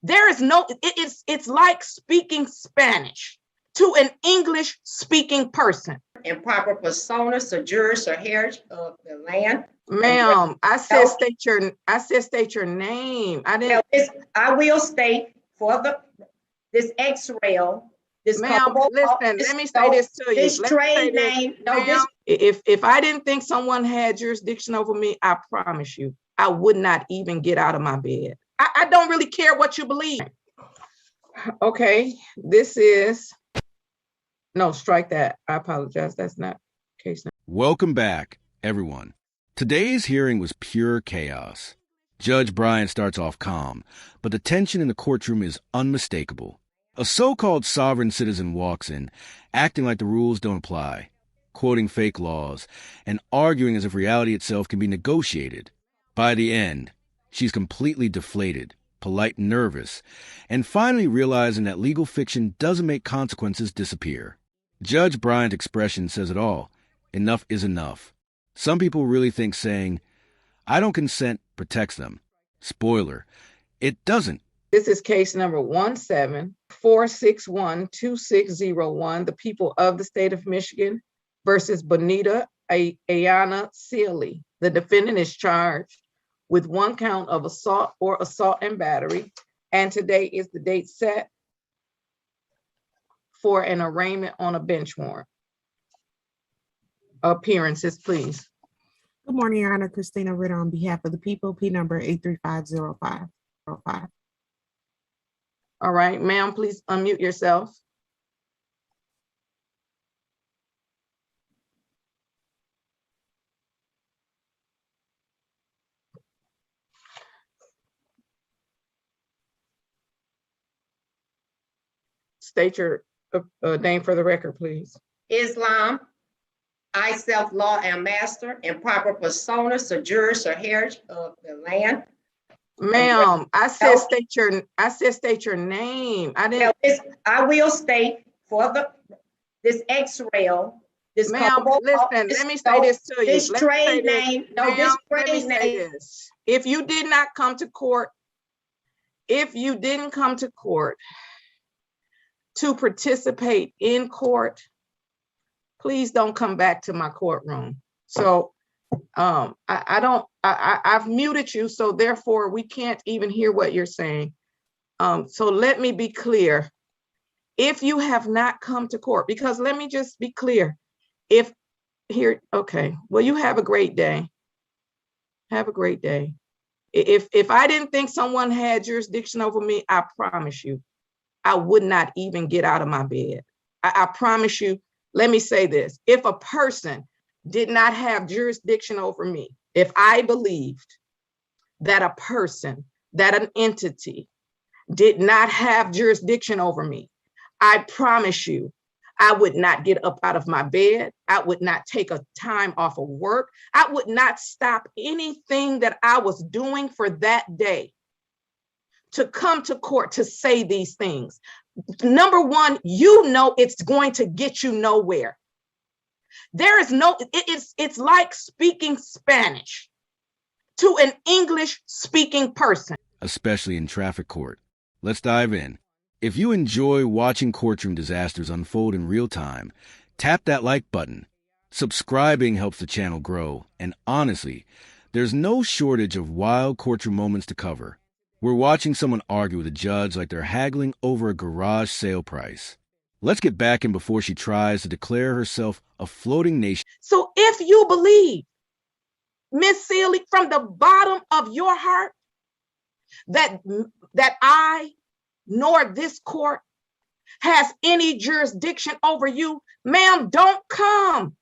There is no, it's like speaking Spanish to an English speaking person. Improper persona, sojourners, or heritage of the land. Ma'am, I said state your name. I didn't. I will state for this X-rail. Ma'am, listen, let me say this to you. This trade name, if I didn't think someone had jurisdiction over me, I promise you, I would not even get out of my bed. I don't really care what you believe. Okay, this is, no, strike that. I apologize. That's not case number. Welcome back, everyone. Today's hearing was pure chaos. Judge Bryant starts off calm, but the tension in the courtroom is unmistakable. A so-called sovereign citizen walks in, acting like the rules don't apply, quoting fake laws, and arguing as if reality itself can be negotiated. By the end, she's completely deflated, polite, nervous, and finally realizing that legal fiction doesn't make consequences disappear. Judge Bryant's expression says it all. Enough is enough. Some people really think saying, "I don't consent," protects them. Spoiler, it doesn't. This is case number 17-461-2601, the people of the state of Michigan versus Bonita Ayana Sely. The defendant is charged with 1 count of assault or assault and battery. And today is the date set for an arraignment on a bench warrant. Appearances, please. Good morning, Your Honor. Christina Ritter on behalf of the people, P number 8350505. All right, ma'am, please unmute yourself. State your name for the record, please. Islam. I, self-law, am master. Improper persona, sojourners, or heritage of the land. Ma'am, I said state your name. I didn't. I will state for this X-rail. This, ma'am, listen, let me say this to you. This trade name, If you did not come to court, if you didn't come to court to participate in court, please don't come back to my courtroom. So I've muted you, so therefore we can't even hear what you're saying. So let me be clear. If you have not come to court, because let me just be clear. Okay, well, you have a great day. Have a great day. If I didn't think someone had jurisdiction over me, I promise you, I would not even get out of my bed. I promise you. Let me say this. If a person did not have jurisdiction over me, if I believed that a person, that an entity did not have jurisdiction over me, I promise you, I would not get up out of my bed. I would not take a time off of work. I would not stop anything that I was doing for that day to come to court to say these things. Number one, you know it's going to get you nowhere. There is no, it's like speaking Spanish to an English speaking person. Especially in traffic court. Let's dive in. If you enjoy watching courtroom disasters unfold in real time, tap that like button. Subscribing helps the channel grow, and honestly, there's no shortage of wild courtroom moments to cover. We're watching someone argue with a judge like they're haggling over a garage sale price. Let's get back in before she tries to declare herself a floating nation. So if you believe, Miss Sely, from the bottom of your heart, that I nor this court has any jurisdiction over you, ma'am, don't come.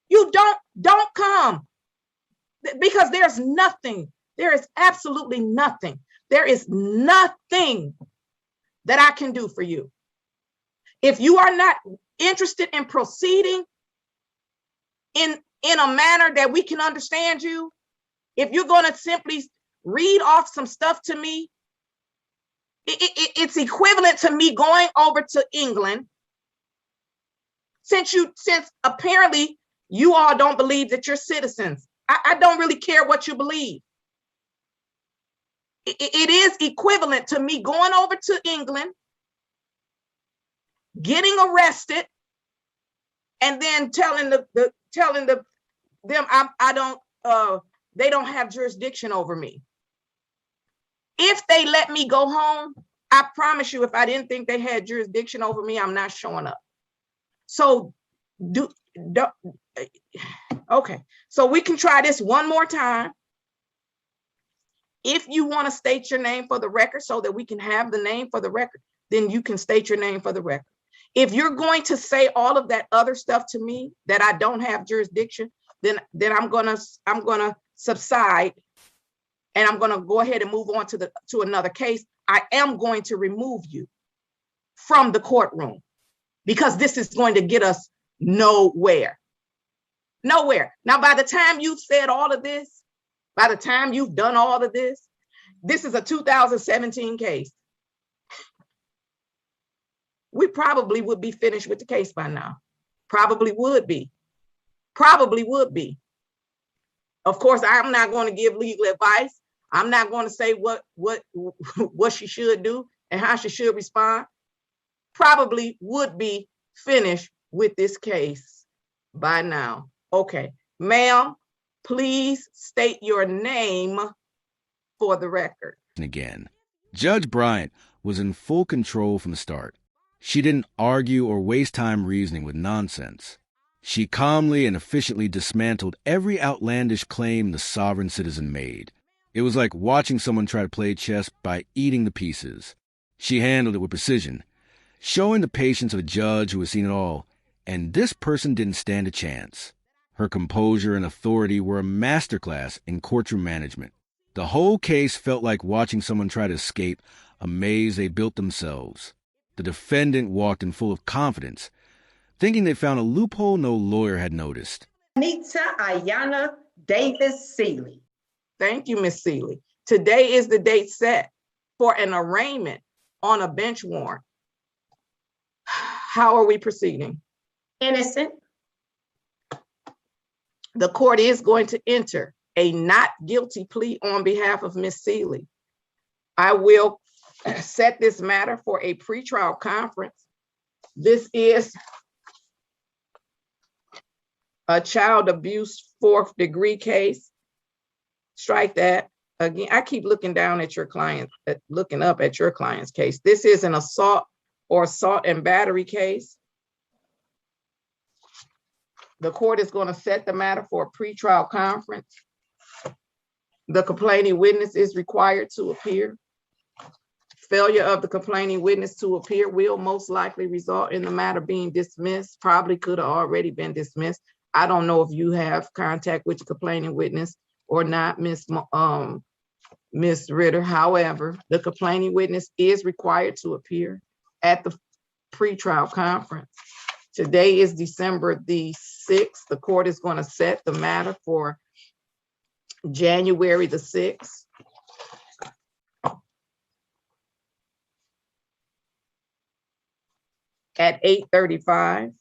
You don't come. Because there's nothing, there is absolutely nothing. There is nothing that I can do for you. If you are not interested in proceeding in a manner that we can understand you, if you're going to simply read off some stuff to me, it's equivalent to me going over to England. Since apparently you all don't believe that you're citizens. I don't really care what you believe. it is equivalent to me going over to England, getting arrested, and then telling them they don't have jurisdiction over me. If they let me go home, I promise you, if I didn't think they had jurisdiction over me, I'm not showing up. So okay, so we can try this one more time. If you want to state your name for the record so that we can have the name for the record, then you can state your name for the record. If you're going to say all of that other stuff to me that I don't have jurisdiction, then I'm gonna subside, and I'm gonna go ahead and move on to another case. I am going to remove you from the courtroom because this is going to get us nowhere. Nowhere. Now, by the time you've said all of this, by the time you've done all of this, this is a 2017 case. We probably would be finished with the case by now. Probably would be. Probably would be. Of course, I'm not going to give legal advice. I'm not going to say what she should do and how she should respond. Probably would be finished with this case by now. Okay, ma'am, please state your name for the record. Again, Judge Bryant was in full control from the start. She didn't argue or waste time reasoning with nonsense. She calmly and efficiently dismantled every outlandish claim the sovereign citizen made. It was like watching someone try to play chess by eating the pieces. She handled it with precision, showing the patience of a judge who has seen it all, and this person didn't stand a chance. Her composure and authority were a masterclass in courtroom management. The whole case felt like watching someone try to escape a maze they built themselves. The defendant walked in full of confidence, thinking they found a loophole no lawyer had noticed. Bonita Ayana Sely. Thank you, Miss Sely. Today is the date set for an arraignment on a bench warrant. How are we proceeding? Innocent. The court is going to enter a not guilty plea on behalf of Miss Sely. I will set this matter for a pretrial conference. This is a child abuse 4th degree case. Strike that. Again, I keep looking down at your client, looking up at your client's case. This is an assault or assault and battery case. The court is going to set the matter for a pretrial conference. The complaining witness is required to appear. Failure of the complaining witness to appear will most likely result in the matter being dismissed. Probably could have already been dismissed. I don't know if you have contact with the complaining witness or not, Miss Ritter. However, the complaining witness is required to appear at the pretrial conference. Today is December the 6th. The court is going to set the matter for January the 6th. At 8:35.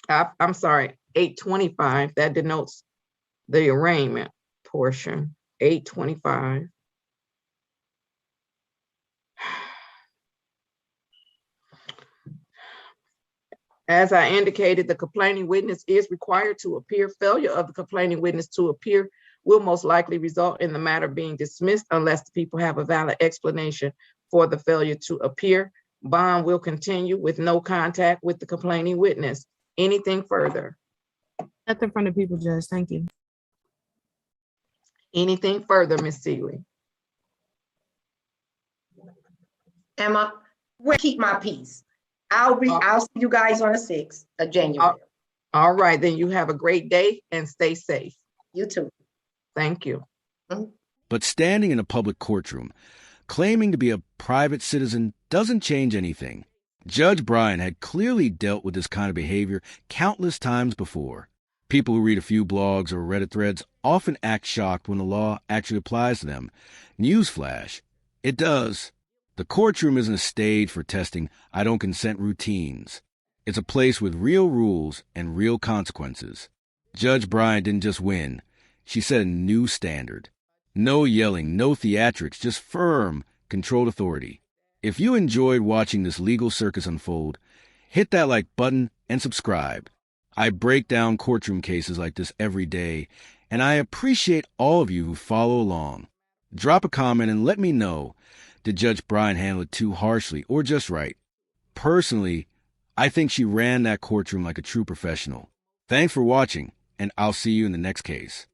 I'm sorry, 8:25. That denotes the arraignment portion. 8:25. As I indicated, the complaining witness is required to appear. Failure of the complaining witness to appear will most likely result in the matter being dismissed unless the people have a valid explanation for the failure to appear. Bond will continue with no contact with the complaining witness. Anything further? Nothing from the people, Judge. Thank you. Anything further, Miss Sely? Emma, we'll keep my peace. I'll see you guys on the 6th of January. All right, then you have a great day and stay safe. You too. Thank you. But standing in a public courtroom, claiming to be a private citizen doesn't change anything. Judge Bryant had clearly dealt with this kind of behavior countless times before. People who read a few blogs or Reddit threads often act shocked when the law actually applies to them. Newsflash, it does. The courtroom isn't a stage for testing I don't consent routines. It's a place with real rules and real consequences. Judge Bryant didn't just win. She set a new standard. No yelling, no theatrics, just firm, controlled authority. If you enjoyed watching this legal circus unfold, hit that like button and subscribe. I break down courtroom cases like this every day, and I appreciate all of you who follow along. Drop a comment and let me know, did Judge Bryant handle it too harshly or just right? Personally, I think she ran that courtroom like a true professional. Thanks for watching, and I'll see you in the next case.